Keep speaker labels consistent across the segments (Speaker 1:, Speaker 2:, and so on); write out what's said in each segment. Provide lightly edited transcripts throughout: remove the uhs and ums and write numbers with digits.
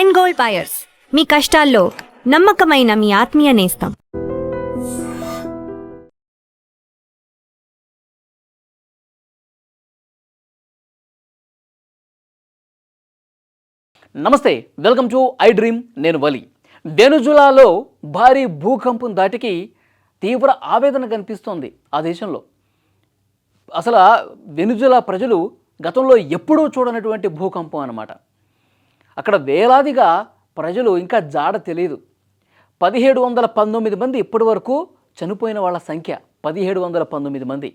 Speaker 1: End gold buyers, మీ కష్టాల్లో నమ్మకమైన మీ ఆత్మీయ నేస్తం.
Speaker 2: నమస్తే, వెల్కమ్ టు ఐ డ్రీమ్. నేను వలి. వెనుజులాలో భారీ భూకంపం దాటికి తీవ్ర ఆవేదన కనిపిస్తోంది ఆ దేశంలో. అసలు వెనుజులా ప్రజలు గతంలో ఎప్పుడూ చూడనటువంటి భూకంపం అన్నమాట. అక్కడ వేలాదిగా ప్రజలు ఇంకా జాడ తెలియదు. 1719 మంది ఇప్పటి వరకు చనిపోయిన వాళ్ళ సంఖ్య 1719 మంది.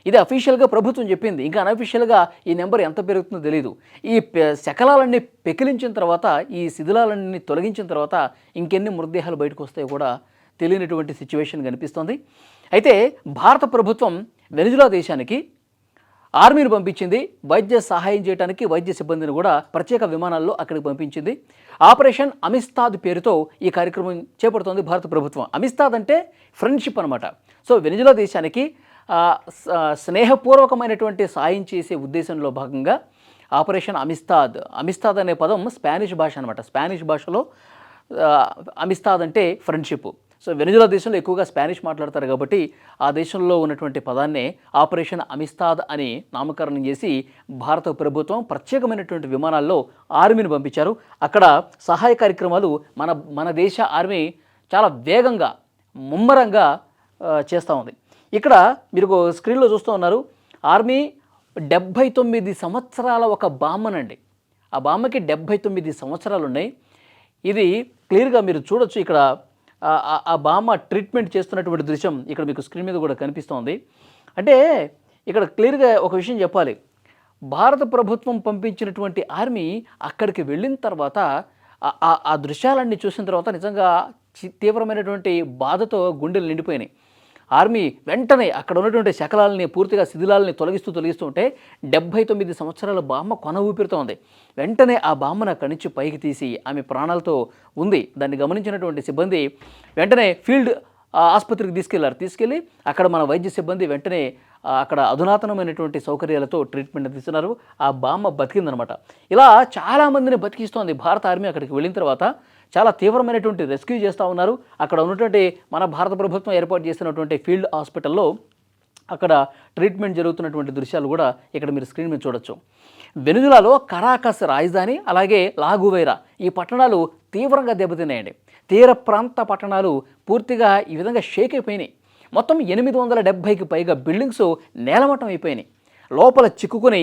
Speaker 2: ఇది అఫీషియల్గా ప్రభుత్వం చెప్పింది. ఇంకా అనఫీషియల్గా ఈ నెంబర్ ఎంత పెరుగుతుందో తెలియదు. ఈ శకలాలన్నీ పెకిలించిన తర్వాత, ఈ శిథిలాలన్నీ తొలగించిన తర్వాత ఇంకెన్ని మృతదేహాలు బయటకు వస్తాయో కూడా తెలియనటువంటి సిచ్యువేషన్ కనిపిస్తోంది. అయితే భారత ప్రభుత్వం వెనుజులా దేశానికి ఆర్మీని పంపించింది. వైద్య సహాయం చేయడానికి వైద్య సిబ్బందిని కూడా ప్రత్యేక విమానాల్లో అక్కడికి పంపించింది. ఆపరేషన్ అమిస్తాద్ పేరుతో ఈ కార్యక్రమం చేపడుతోంది భారత ప్రభుత్వం. అమిస్తాద్ అంటే ఫ్రెండ్షిప్ అనమాట. సో వెనుజులా దేశానికి స్నేహపూర్వకమైనటువంటి సాయం చేసే ఉద్దేశంలో భాగంగా ఆపరేషన్ అమిస్తాద్ అనే పదం స్పానిష్ భాష అనమాట. స్పానిష్ భాషలో అమిస్తాద్ అంటే ఫ్రెండ్షిప్. సో వెనుజులా దేశంలో ఎక్కువగా స్పానిష్ మాట్లాడతారు కాబట్టి ఆ దేశంలో ఉన్నటువంటి పదాన్నే ఆపరేషన్ అమిస్తాద్ అని నామకరణం చేసి భారత ప్రభుత్వం ప్రత్యేకమైనటువంటి విమానాల్లో ఆర్మీని పంపించారు. అక్కడ సహాయ కార్యక్రమాలు మన దేశ ఆర్మీ చాలా వేగంగా ముమ్మరంగా చేస్తూ ఉంది. ఇక్కడ మీరు స్క్రీన్లో చూస్తూ ఉన్నారు, ఆర్మీ 79 సంవత్సరాల ఒక బామ్మనండి. ఆ బామ్మకి 79 సంవత్సరాలు ఉన్నాయి. ఇది క్లియర్గా మీరు చూడొచ్చు. ఇక్కడ ఆ బామ్మ ట్రీట్మెంట్ చేస్తున్నటువంటి దృశ్యం ఇక్కడ మీకు స్క్రీన్ మీద కూడా కనిపిస్తోంది. అంటే ఇక్కడ క్లియర్గా ఒక విషయం చెప్పాలి. భారత ప్రభుత్వం పంపించినటువంటి ఆర్మీ అక్కడికి వెళ్ళిన తర్వాత ఆ దృశ్యాలన్నీ చూసిన తర్వాత నిజంగా తీవ్రమైనటువంటి బాధతో గుండెలు నిండిపోయినాయి. ఆర్మీ వెంటనే అక్కడ ఉన్నటువంటి శకలాలని పూర్తిగా శిథిలాలని తొలగిస్తూ ఉంటే 79 సంవత్సరాల బామ్మ కొన ఊపిరితో ఉంది. వెంటనే ఆ బామ్మను అక్కడి నుంచి పైకి తీసి ఆమె ప్రాణాలతో ఉంది. దాన్ని గమనించినటువంటి సిబ్బంది వెంటనే ఫీల్డ్ ఆసుపత్రికి తీసుకెళ్ళి అక్కడ మన వైద్య సిబ్బంది వెంటనే అక్కడ అధునాతనమైనటువంటి సౌకర్యాలతో ట్రీట్మెంట్ అందిస్తున్నారు. ఆ బామ్మ బతికిందనమాట. ఇలా చాలామందిని బతికిస్తోంది భారత ఆర్మీ. అక్కడికి వెళ్ళిన తర్వాత చాలా తీవ్రమైనటువంటి రెస్క్యూ చేస్తూ ఉన్నారు. అక్కడ ఉన్నటువంటి మన భారత ప్రభుత్వం ఏర్పాటు చేసినటువంటి ఫీల్డ్ హాస్పిటల్లో అక్కడ ట్రీట్మెంట్ జరుగుతున్నటువంటి దృశ్యాలు కూడా ఇక్కడ మీరు స్క్రీన్ మీద చూడొచ్చు. వెనుజులాలో కరాకస్ రాజధాని, అలాగే లాగువైరా ఈ పట్టణాలు తీవ్రంగా దెబ్బతిన్నాయండి. తీర ప్రాంత పట్టణాలు పూర్తిగా ఈ విధంగా షేక్ అయిపోయినాయి. మొత్తం 870కి పైగా బిల్డింగ్స్ నేలమట్టం అయిపోయినాయి. లోపల చిక్కుకొని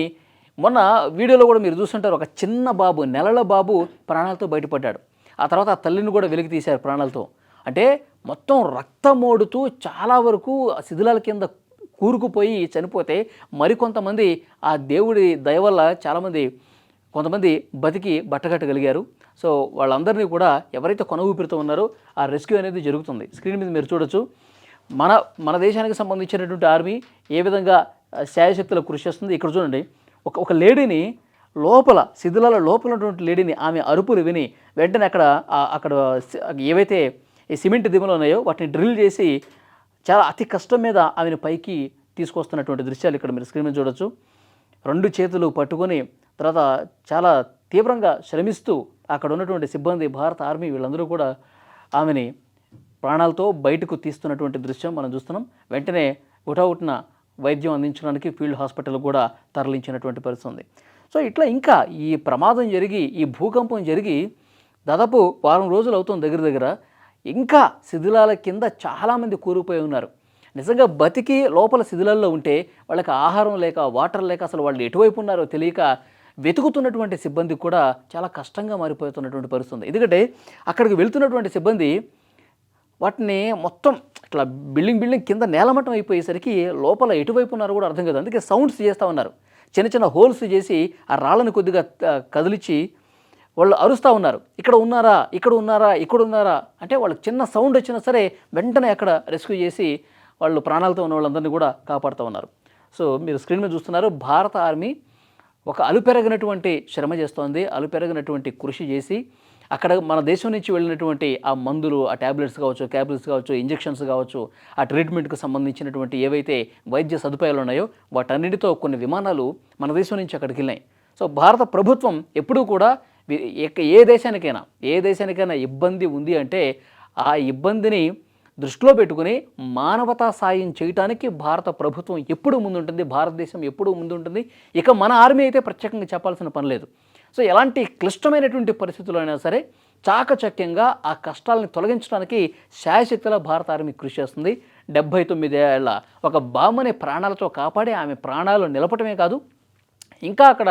Speaker 2: మొన్న వీడియోలో కూడా మీరు చూస్తుంటారు, ఒక చిన్న బాబు, నెలల బాబు ప్రాణాలతో బయటపడ్డాడు. ఆ తర్వాత ఆ తల్లిని కూడా వెలికి తీశారు ప్రాణాలతో. అంటే మొత్తం రక్తమోడుతూ చాలా వరకు శిథిలాల కింద కూరుకుపోయి చనిపోతే మరికొంతమంది ఆ దేవుడి దయ వల్ల కొంతమంది బతికి బట్టగట్టగలిగారు. సో వాళ్ళందరినీ కూడా ఎవరైతే కొన ఊపిరితో ఉన్నారో ఆ రెస్క్యూ అనేది జరుగుతుంది. స్క్రీన్ మీద మీరు చూడొచ్చు. మన దేశానికి సంబంధించినటువంటి ఆర్మీ ఏ విధంగా శాయశక్తుల కృషి చేస్తుంది. ఇక్కడ చూడండి, ఒక లేడీని లోపల శిథిలాల లోపల ఉన్నటువంటి లేడీని ఆమె అరుపులు విని వెంటనే అక్కడ ఏవైతే ఈ సిమెంట్ దిమ్మలు ఉన్నాయో వాటిని డ్రిల్ చేసి చాలా అతి కష్టం మీద ఆమెను పైకి తీసుకొస్తున్నటువంటి దృశ్యాలు ఇక్కడ మీరు స్క్రీన్ మీద చూడొచ్చు. 2 చేతులు పట్టుకొని తర్వాత చాలా తీవ్రంగా శ్రమిస్తూ అక్కడ ఉన్నటువంటి సిబ్బంది, భారత ఆర్మీ వీళ్ళందరూ కూడా ఆమెని ప్రాణాలతో బయటకు తీస్తున్నటువంటి దృశ్యం మనం చూస్తున్నాం. వెంటనే ఉటావుట్న వైద్యం అందించడానికి ఫీల్డ్ హాస్పిటల్ కూడా తరలించినటువంటి పరిస్థితి ఉంది. సో ఇట్లా ఇంకా ఈ ప్రమాదం జరిగి, ఈ భూకంపం జరిగి దాదాపు వారం రోజులు అవుతుంది దగ్గర. ఇంకా శిథిలాల కింద చాలామంది కూరుకుపోయి ఉన్నారు. నిజంగా బతికి లోపల శిథిలాల్లో ఉంటే వాళ్ళకి ఆహారం లేక, వాటర్ లేక, అసలు వాళ్ళు ఎటువైపు ఉన్నారో తెలియక వెతుకుతున్నటువంటి సిబ్బంది కూడా చాలా కష్టంగా మారిపోతున్నటువంటి పరిస్థితి. ఎందుకంటే అక్కడికి వెళ్తున్నటువంటి సిబ్బంది వాటిని మొత్తం ఇట్లా బిల్డింగ్ కింద నేలమట్టం అయిపోయేసరికి లోపల ఎటువైపు ఉన్నారో కూడా అర్థం కాదు. అందుకే సౌండ్స్ చేస్తూ ఉన్నారు. చిన్న హోల్స్ చేసి ఆ రాళ్ళని కొద్దిగా కదిలించి వాళ్ళు అరుస్తూ ఉన్నారు, ఇక్కడ ఉన్నారా అంటే వాళ్ళకి చిన్న సౌండ్ వచ్చినా సరే వెంటనే అక్కడ రెస్క్యూ చేసి వాళ్ళు ప్రాణాలతో ఉన్న వాళ్ళందరినీ కూడా కాపాడుతూ ఉన్నారు. సో మీరు స్క్రీన్ మీద చూస్తున్నారు, భారత ఆర్మీ ఒక అలుపెరగినటువంటి శ్రమ చేస్తోంది. అలుపెరగినటువంటి కృషి చేసి అక్కడ మన దేశం నుంచి వెళ్ళినటువంటి ఆ మందులు, ఆ ట్యాబ్లెట్స్ కావచ్చు, క్యాప్సూల్స్ కావచ్చు, ఇంజెక్షన్స్ కావచ్చు, ఆ ట్రీట్మెంట్కి సంబంధించినటువంటి ఏవైతే వైద్య సదుపాయాలు ఉన్నాయో వాటన్నిటితో కొన్ని విమానాలు మన దేశం నుంచి అక్కడికి వెళ్ళినాయి. సో భారత ప్రభుత్వం ఎప్పుడూ కూడా ఏ దేశానికైనా ఇబ్బంది ఉంది అంటే ఆ ఇబ్బందిని దృష్టిలో పెట్టుకుని మానవతా సాయం చేయడానికి భారత ప్రభుత్వం ఎప్పుడూ ముందుంటుంది, భారతదేశం ఎప్పుడూ ముందుంటుంది. ఇక మన ఆర్మీ అయితే ప్రత్యేకంగా చెప్పాల్సిన పని లేదు. సో ఎలాంటి క్లిష్టమైనటువంటి పరిస్థితుల్లో అయినా సరే చాకచక్యంగా ఆ కష్టాలను తొలగించడానికి శాయశక్తిలా భారత ఆర్మీ కృషి చేస్తుంది. 79 ఏళ్ల ఒక బామ్మని ప్రాణాలతో కాపాడి ఆమె ప్రాణాలు నిలపటమే కాదు, ఇంకా అక్కడ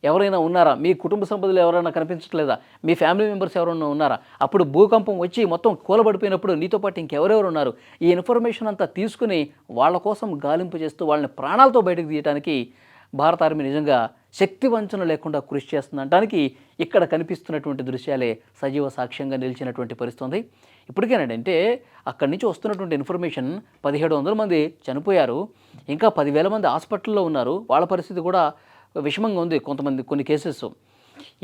Speaker 2: ఎవరైనా ఉన్నారా, మీ కుటుంబ సభ్యులు ఎవరైనా కనిపించట్లేదా, మీ ఫ్యామిలీ మెంబర్స్ ఎవరైనా ఉన్నారా, అప్పుడు భూకంపం వచ్చి మొత్తం కూలబడిపోయినప్పుడు నీతో పాటు ఇంకెవరెవరు ఉన్నారు, ఈ ఇన్ఫర్మేషన్ అంతా తీసుకుని వాళ్ళ కోసం గాలింపు చేస్తూ వాళ్ళని ప్రాణాలతో బయటకు తీయడానికి భారత ఆర్మీ నిజంగా శక్తి వంచన లేకుండా కృషి చేస్తుందనడానికి ఇక్కడ కనిపిస్తున్నటువంటి దృశ్యాలే సజీవ సాక్ష్యంగా నిలిచినటువంటి పరిస్థితి. ఇప్పటికేనండి అంటే అక్కడి నుంచి వస్తున్నటువంటి ఇన్ఫర్మేషన్ 1700 మంది చనిపోయారు, ఇంకా 10,000 మంది హాస్పిటల్లో ఉన్నారు, వాళ్ళ పరిస్థితి కూడా విషమంగా ఉంది కొన్ని కేసెస్.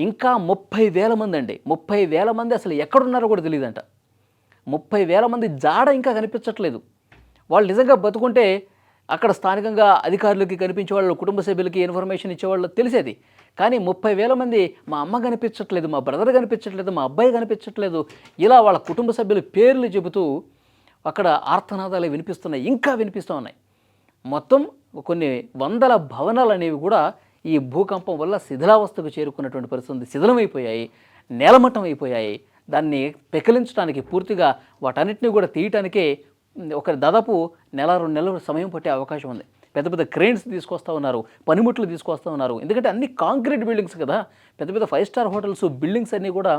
Speaker 2: ఇంకా 30,000 మంది అండి, 30,000 మంది అసలు ఎక్కడున్నారో కూడా తెలియదంట. 30,000 మంది జాడ ఇంకా కనిపించట్లేదు. వాళ్ళు నిజంగా బతుకుంటే అక్కడ స్థానికంగా అధికారులకి కనిపించే వాళ్ళు, కుటుంబ సభ్యులకి ఇన్ఫర్మేషన్ ఇచ్చేవాళ్ళు తెలిసేది. కానీ 30,000 మంది మా అమ్మ కనిపించట్లేదు, మా బ్రదర్ కనిపించట్లేదు, మా అబ్బాయి కనిపించట్లేదు, ఇలా వాళ్ళ కుటుంబ సభ్యుల పేర్లు చెబుతూ అక్కడ ఆర్తనాదాలు వినిపిస్తున్నాయి, ఇంకా వినిపిస్తూ ఉన్నాయి. మొత్తం కొన్ని వందల భవనాలు అనేవి కూడా ఈ భూకంపం వల్ల శిథిలావస్థకు చేరుకున్నటువంటి పరిస్థితి, శిథిలమైపోయాయి, నేలమట్టం అయిపోయాయి. దాన్ని పెకిలించడానికి పూర్తిగా వాటన్నిటిని కూడా తీయటానికే ఒక దాదాపు 1-2 నెలల సమయం పట్టే అవకాశం ఉంది. పెద్ద పెద్ద క్రెయిన్స్ తీసుకొస్తూ ఉన్నారు, పనిముట్లు తీసుకొస్తూ ఉన్నారు. ఎందుకంటే అన్ని కాంక్రీట్ బిల్డింగ్స్ కదా, పెద్ద పెద్ద 5 స్టార్ హోటల్స్ బిల్డింగ్స్ అన్నీ కూడా,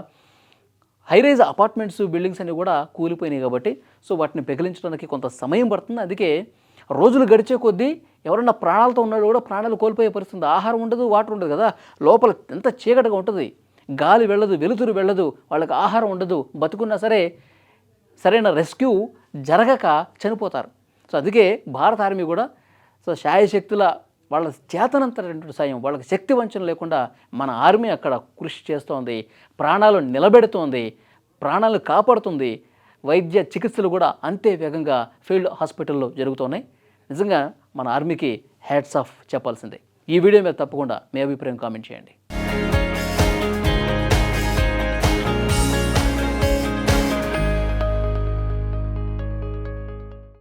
Speaker 2: హైరైజ్ అపార్ట్మెంట్స్ బిల్డింగ్స్ అన్నీ కూడా కూలిపోయినాయి కాబట్టి సో వాటిని పెకిలించడానికి కొంత సమయం పడుతుంది. అందుకే రోజులు గడిచే కొద్దీ ఎవరన్నా ప్రాణాలతో ఉన్నాడు కూడా ప్రాణాలు కోల్పోయే పరిస్థితి. ఆహారం ఉండదు, వాటర్ ఉండదు కదా, లోపల ఎంత చీకటిగా ఉంటుంది, గాలి వెళ్ళదు, వెలుతురు వెళ్ళదు, వాళ్ళకి ఆహారం ఉండదు, బతుకున్నా సరే సరైన రెస్క్యూ జరగక చనిపోతారు. సో అందుకే భారత ఆర్మీ కూడా సో శాయశక్తుల వాళ్ళ చేతనంతటువంటి సాయం, వాళ్ళకి శక్తి వంచన లేకుండా మన ఆర్మీ అక్కడ కృషి చేస్తోంది, ప్రాణాలు నిలబెడుతోంది, ప్రాణాలు కాపాడుతుంది. వైద్య చికిత్సలు కూడా అంతే వేగంగా ఫీల్డ్ హాస్పిటల్లో జరుగుతున్నాయి. నిజంగా మన ఆర్మీకి హ్యాట్స్ ఆఫ్ చెప్పాల్సిందే. ఈ వీడియో మీద తప్పకుండా మీ అభిప్రాయం కామెంట్ చేయండి.